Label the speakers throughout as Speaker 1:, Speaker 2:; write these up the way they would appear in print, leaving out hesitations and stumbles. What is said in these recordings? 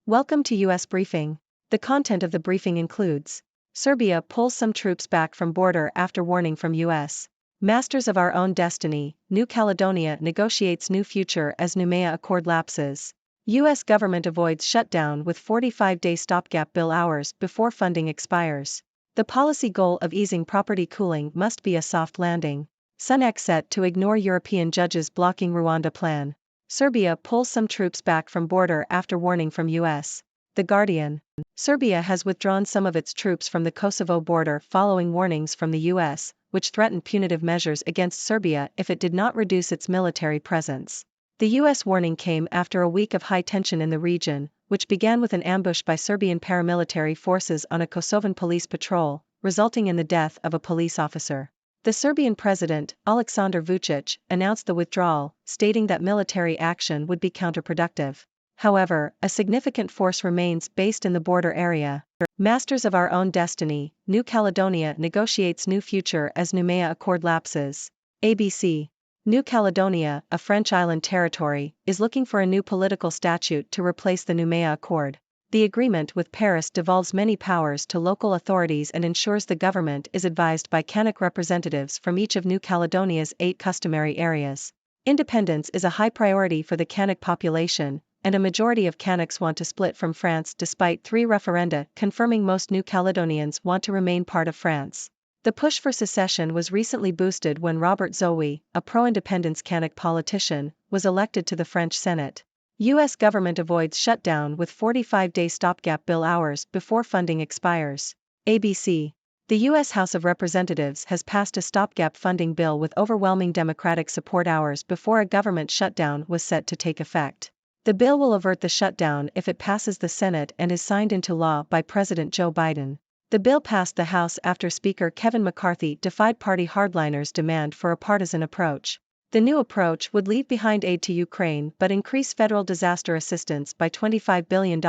Speaker 1: Welcome to U.S. Briefing. The content of the briefing includes: Serbia pulls some troops back from border after warning from U.S. Masters of our own destiny, New Caledonia negotiates new future as Noumea Accord lapses. U.S. government avoids shutdown with 45-day stopgap bill hours before funding expires. The policy goal of easing property cooling must be a soft landing. Sunak set to ignore European judges blocking Rwanda plan. Serbia pulls some troops back from border after warning from U.S. The Guardian. Serbia has withdrawn some of its troops from the Kosovo border following warnings from the U.S., which threatened punitive measures against Serbia if it did not reduce its military presence. The U.S. warning came after a week of high tension in the region, which began with an ambush by Serbian paramilitary forces on a Kosovan police patrol, resulting in the death of a police officer. The Serbian president, Aleksandar Vučić, announced the withdrawal, stating that military action would be counterproductive. However, a significant force remains based in the border area. Masters of our own destiny, New Caledonia negotiates new future as Noumea Accord lapses. ABC. New Caledonia, a French island territory, is looking for a new political statute to replace the Noumea Accord. The agreement with Paris devolves many powers to local authorities and ensures the government is advised by Kanak representatives from each of New Caledonia's 8 customary areas. Independence is a high priority for the Kanak population, and a majority of Kanaks want to split from France despite 3 referenda confirming most New Caledonians want to remain part of France. The push for secession was recently boosted when Robert Zoe, a pro-independence Kanak politician, was elected to the French Senate. U.S. government avoids shutdown with 45-day stopgap bill hours before funding expires. ABC. The U.S. House of Representatives has passed a stopgap funding bill with overwhelming Democratic support hours before a government shutdown was set to take effect. The bill will avert the shutdown if it passes the Senate and is signed into law by President Joe Biden. The bill passed the House after Speaker Kevin McCarthy defied party hardliners' demand for a partisan approach. The new approach would leave behind aid to Ukraine but increase federal disaster assistance by $25 billion,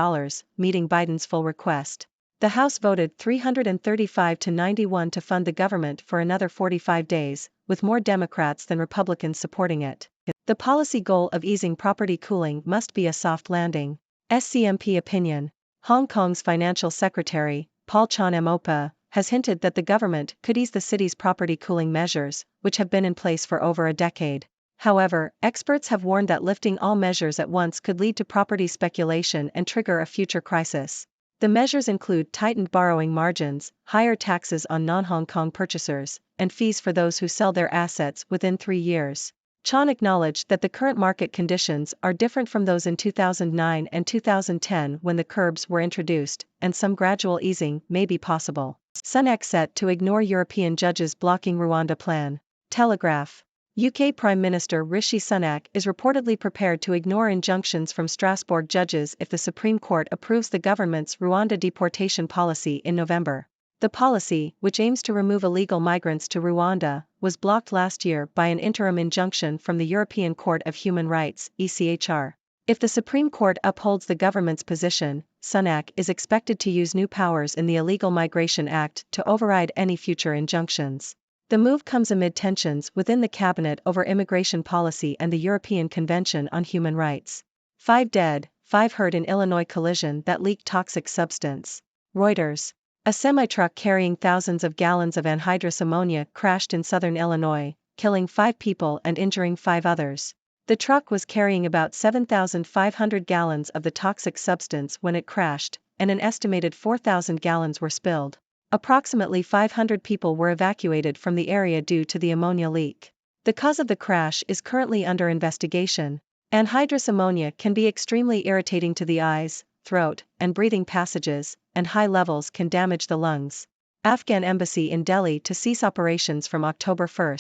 Speaker 1: meeting Biden's full request. The House voted 335 to 91 to fund the government for another 45 days, with more Democrats than Republicans supporting it. The policy goal of easing property cooling must be a soft landing. SCMP opinion. Hong Kong's financial secretary, Paul Chan Mopa, has hinted that the government could ease the city's property cooling measures, which have been in place for over a decade. However, experts have warned that lifting all measures at once could lead to property speculation and trigger a future crisis. The measures include tightened borrowing margins, higher taxes on non-Hong Kong purchasers, and fees for those who sell their assets within 3 years. Chan acknowledged that the current market conditions are different from those in 2009 and 2010 when the curbs were introduced, and some gradual easing may be possible. Sunak set to ignore European judges blocking Rwanda plan. Telegraph. UK Prime Minister Rishi Sunak is reportedly prepared to ignore injunctions from Strasbourg judges if the Supreme Court approves the government's Rwanda deportation policy in November. The policy, which aims to remove illegal migrants to Rwanda, was blocked last year by an interim injunction from the European Court of Human Rights, ECHR. If the Supreme Court upholds the government's position, Sunak is expected to use new powers in the Illegal Migration Act to override any future injunctions. The move comes amid tensions within the cabinet over immigration policy and the European Convention on Human Rights. 5 dead, 5 hurt in Illinois collision that leaked toxic substance. Reuters. A semi-truck carrying thousands of gallons of anhydrous ammonia crashed in southern Illinois, killing 5 people and injuring 5 others. The truck was carrying about 7,500 gallons of the toxic substance when it crashed, and an estimated 4,000 gallons were spilled. Approximately 500 people were evacuated from the area due to the ammonia leak. The cause of the crash is currently under investigation. Anhydrous ammonia can be extremely irritating to the eyes, throat, and breathing passages, and high levels can damage the lungs. Afghan embassy in Delhi to cease operations from October 1.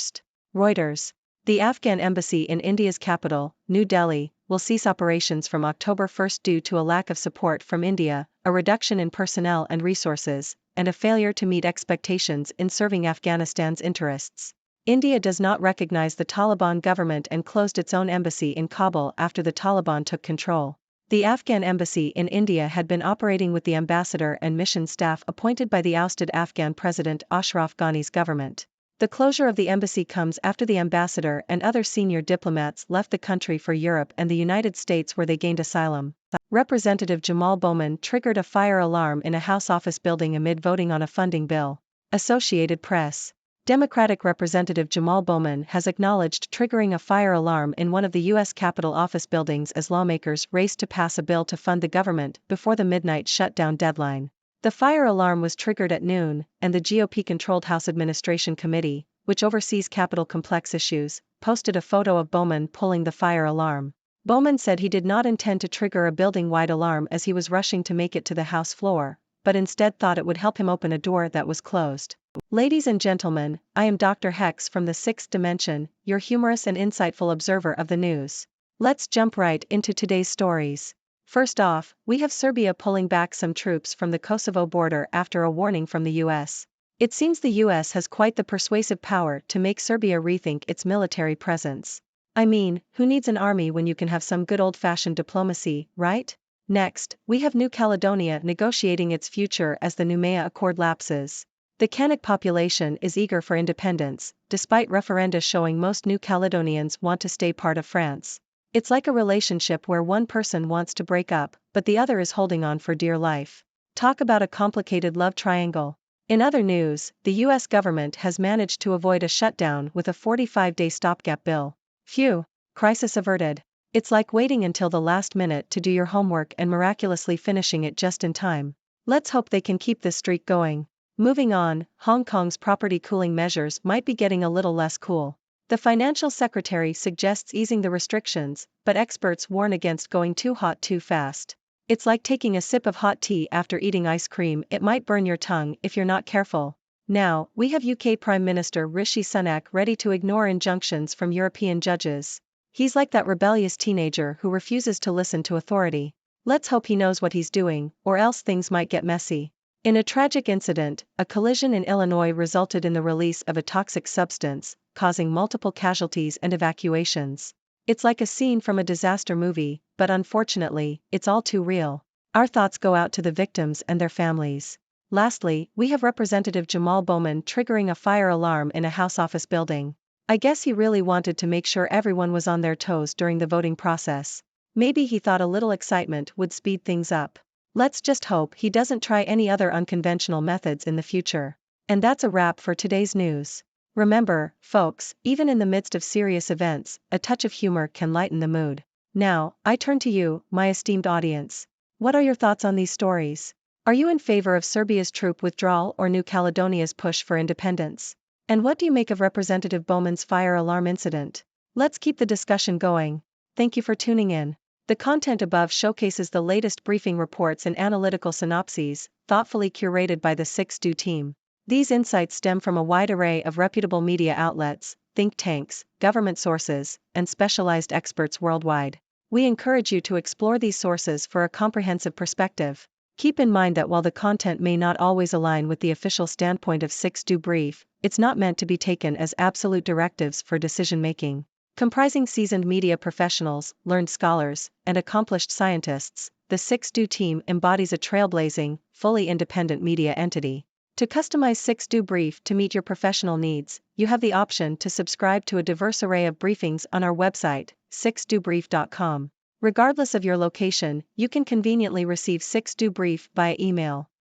Speaker 1: Reuters. The Afghan embassy in India's capital, New Delhi, will cease operations from October 1 due to a lack of support from India, a reduction in personnel and resources, and a failure to meet expectations in serving Afghanistan's interests. India does not recognize the Taliban government and closed its own embassy in Kabul after the Taliban took control. The Afghan embassy in India had been operating with the ambassador and mission staff appointed by the ousted Afghan President Ashraf Ghani's government. The closure of the embassy comes after the ambassador and other senior diplomats left the country for Europe and the United States where they gained asylum. Representative Jamal Bowman triggered a fire alarm in a House office building amid voting on a funding bill. Associated Press. Democratic Representative Jamal Bowman has acknowledged triggering a fire alarm in one of the U.S. Capitol office buildings as lawmakers raced to pass a bill to fund the government before the midnight shutdown deadline. The fire alarm was triggered at noon, and the GOP-controlled House Administration Committee, which oversees Capitol complex issues, posted a photo of Bowman pulling the fire alarm. Bowman said he did not intend to trigger a building-wide alarm as he was rushing to make it to the House floor, but instead thought it would help him open a door that was closed. Ladies and gentlemen, I am Dr. Hex from the Sixth Dimension, your humorous and insightful observer of the news. Let's jump right into today's stories. First off, we have Serbia pulling back some troops from the Kosovo border after a warning from the US. It seems the US has quite the persuasive power to make Serbia rethink its military presence. I mean, who needs an army when you can have some good old-fashioned diplomacy, right? Next, we have New Caledonia negotiating its future as the Noumea Accord lapses. The Kanak population is eager for independence, despite referenda showing most New Caledonians want to stay part of France. It's like a relationship where one person wants to break up, but the other is holding on for dear life. Talk about a complicated love triangle. In other news, the US government has managed to avoid a shutdown with a 45-day stopgap bill. Phew, crisis averted. It's like waiting until the last minute to do your homework and miraculously finishing it just in time. Let's hope they can keep this streak going. Moving on, Hong Kong's property cooling measures might be getting a little less cool. The financial secretary suggests easing the restrictions, but experts warn against going too hot too fast. It's like taking a sip of hot tea after eating ice cream, it might burn your tongue if you're not careful. Now, we have UK Prime Minister Rishi Sunak ready to ignore injunctions from European judges. He's like that rebellious teenager who refuses to listen to authority. Let's hope he knows what he's doing, or else things might get messy. In a tragic incident, a collision in Illinois resulted in the release of a toxic substance, causing multiple casualties and evacuations. It's like a scene from a disaster movie, but unfortunately, it's all too real. Our thoughts go out to the victims and their families. Lastly, we have Representative Jamal Bowman triggering a fire alarm in a House office building. I guess he really wanted to make sure everyone was on their toes during the voting process. Maybe he thought a little excitement would speed things up. Let's just hope he doesn't try any other unconventional methods in the future. And that's a wrap for today's news. Remember, folks, even in the midst of serious events, a touch of humor can lighten the mood. Now, I turn to you, my esteemed audience. What are your thoughts on these stories? Are you in favor of Serbia's troop withdrawal or New Caledonia's push for independence? And what do you make of Representative Bowman's fire alarm incident? Let's keep the discussion going. Thank you for tuning in. The content above showcases the latest briefing reports and analytical synopses, thoughtfully curated by the 6Do team. These insights stem from a wide array of reputable media outlets, think tanks, government sources, and specialized experts worldwide. We encourage you to explore these sources for a comprehensive perspective. Keep in mind that while the content may not always align with the official standpoint of 6Do Brief, it's not meant to be taken as absolute directives for decision-making. Comprising seasoned media professionals, learned scholars, and accomplished scientists, the 6Do team embodies a trailblazing, fully independent media entity. To customize 6Do Brief to meet your professional needs, you have the option to subscribe to a diverse array of briefings on our website, 6dobrief.com. Regardless of your location, you can conveniently receive 6Do Brief via email.